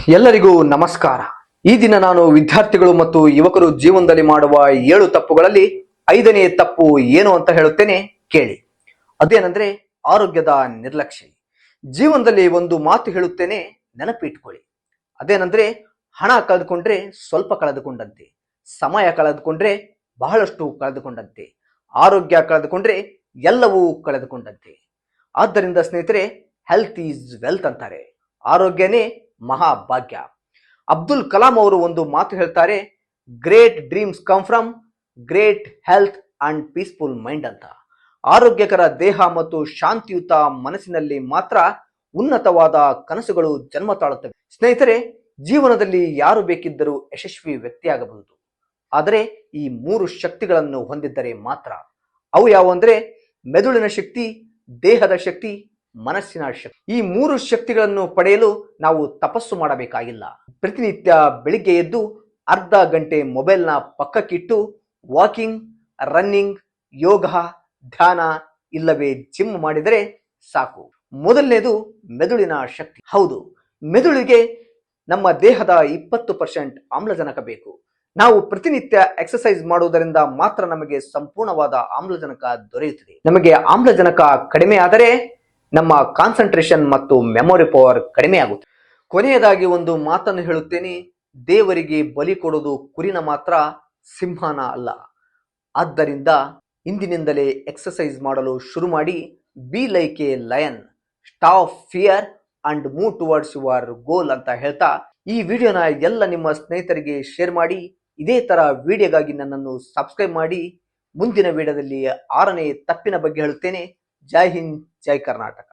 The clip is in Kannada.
ಎಲ್ಲರಿಗೂ ನಮಸ್ಕಾರ. ಈ ದಿನ ನಾನು ವಿದ್ಯಾರ್ಥಿಗಳು ಮತ್ತು ಯುವಕರು ಜೀವನದಲ್ಲಿ ಮಾಡುವ 7 ತಪ್ಪುಗಳಲ್ಲಿ 5ನೇ ತಪ್ಪು ಏನು ಅಂತ ಹೇಳುತ್ತೇನೆ, ಕೇಳಿ. ಅದೇನೆಂದ್ರೆ ಆರೋಗ್ಯದ ನಿರ್ಲಕ್ಷ್ಯ. ಜೀವನದಲ್ಲಿ ಒಂದು ಮಾತು ಹೇಳುತ್ತೇನೆ, ನೆನಪಿಟ್ಕೊಳ್ಳಿ. ಅದೇನೆಂದ್ರೆ ಹಣ ಕಳೆದುಕೊಂಡ್ರೆ ಸ್ವಲ್ಪ ಕಳೆದುಕೊಂಡಂತೆ, ಸಮಯ ಕಳೆದುಕೊಂಡ್ರೆ ಬಹಳಷ್ಟು ಕಳೆದುಕೊಂಡಂತೆ, ಆರೋಗ್ಯ ಕಳೆದುಕೊಂಡ್ರೆ ಎಲ್ಲವೂ ಕಳೆದುಕೊಂಡಂತೆ. ಆದ್ದರಿಂದ ಸ್ನೇಹಿತರೆ, ಹೆಲ್ತ್ ಈಸ್ ವೆಲ್ತ್ ಅಂತಾರೆ. ಆರೋಗ್ಯನೇ ಮಹಾಭಾಗ್ಯ. ಅಬ್ದುಲ್ ಕಲಾಂ ಅವರು ಒಂದು ಮಾತು ಹೇಳ್ತಾರೆ, great dreams come from great health and peaceful mind ಅಂತ. ಆರೋಗ್ಯಕರ ದೇಹ ಮತ್ತು ಶಾಂತಿಯುತ ಮನಸ್ಸಿನಲ್ಲಿ ಮಾತ್ರ ಉನ್ನತವಾದ ಕನಸುಗಳು ಜನ್ಮ ತಾಳುತ್ತವೆ. ಸ್ನೇಹಿತರೆ, ಜೀವನದಲ್ಲಿ ಯಾರು ಬೇಕಿದ್ದರೂ ಯಶಸ್ವಿ ವ್ಯಕ್ತಿಯಾಗಬಹುದು, ಆದರೆ ಈ 3 ಶಕ್ತಿಗಳನ್ನು ಹೊಂದಿದ್ದರೆ ಮಾತ್ರ. ಅವು ಯಾವುವಂದ್ರೆ ಮೆದುಳಿನ ಶಕ್ತಿ, ದೇಹದ ಶಕ್ತಿ, ಮನಸ್ಸಿನ ಶಕ್ತಿ. ಈ 3 ಶಕ್ತಿಗಳನ್ನು ಪಡೆಯಲು ನಾವು ತಪಸ್ಸು ಮಾಡಬೇಕಾಗಿಲ್ಲ. ಪ್ರತಿನಿತ್ಯ ಬೆಳಿಗ್ಗೆ ಎದ್ದು ಅರ್ಧ ಗಂಟೆ ಮೊಬೈಲ್ನ ಪಕ್ಕಕ್ಕಿಟ್ಟು ವಾಕಿಂಗ್, ರನ್ನಿಂಗ್, ಯೋಗ, ಧ್ಯಾನ ಇಲ್ಲವೇ ಜಿಮ್ ಮಾಡಿದರೆ ಸಾಕು. ಮೊದಲನೇದು ಮೆದುಳಿನ ಶಕ್ತಿ. ಹೌದು, ಮೆದುಳಿಗೆ ನಮ್ಮ ದೇಹದ 20% ಆಮ್ಲಜನಕ ಬೇಕು. ನಾವು ಪ್ರತಿನಿತ್ಯ ಎಕ್ಸರ್ಸೈಸ್ ಮಾಡುವುದರಿಂದ ಮಾತ್ರ ನಮಗೆ ಸಂಪೂರ್ಣವಾದ ಆಮ್ಲಜನಕ ದೊರೆಯುತ್ತದೆ. ನಮಗೆ ಆಮ್ಲಜನಕ ಕಡಿಮೆ ಆದರೆ ನಮ್ಮ ಕಾನ್ಸಂಟ್ರೇಷನ್ ಮತ್ತು ಮೆಮೊರಿ ಪವರ್ ಕಡಿಮೆ ಆಗುತ್ತೆ. ಕೊನೆಯದಾಗಿ ಒಂದು ಮಾತನ್ನು ಹೇಳುತ್ತೇನೆ, ದೇವರಿಗೆ ಬಲಿ ಕೊಡೋದು ಕುರಿನ ಮಾತ್ರ, ಸಿಂಹನ ಅಲ್ಲ. ಆದ್ದರಿಂದ ಇಂದಿನಿಂದಲೇ ಎಕ್ಸರ್ಸೈಸ್ ಮಾಡಲು ಶುರು ಮಾಡಿ. Be like a lion, stop fear and move towards your goal ಅಂತ ಹೇಳ್ತಾ ಈ ವಿಡಿಯೋನ ಎಲ್ಲ ನಿಮ್ಮ ಸ್ನೇಹಿತರಿಗೆ ಶೇರ್ ಮಾಡಿ. ಇದೇ ತರ ವಿಡಿಯೋಗಾಗಿ ನನ್ನನ್ನು ಸಬ್ಸ್ಕ್ರೈಬ್ ಮಾಡಿ. ಮುಂದಿನ ವಿಡಿಯೋದಲ್ಲಿ 6ನೇ ತಪ್ಪಿನ ಬಗ್ಗೆ ಹೇಳುತ್ತೇನೆ. ಜೈ ಹಿಂದ್, ಜೈ ಕರ್ನಾಟಕ.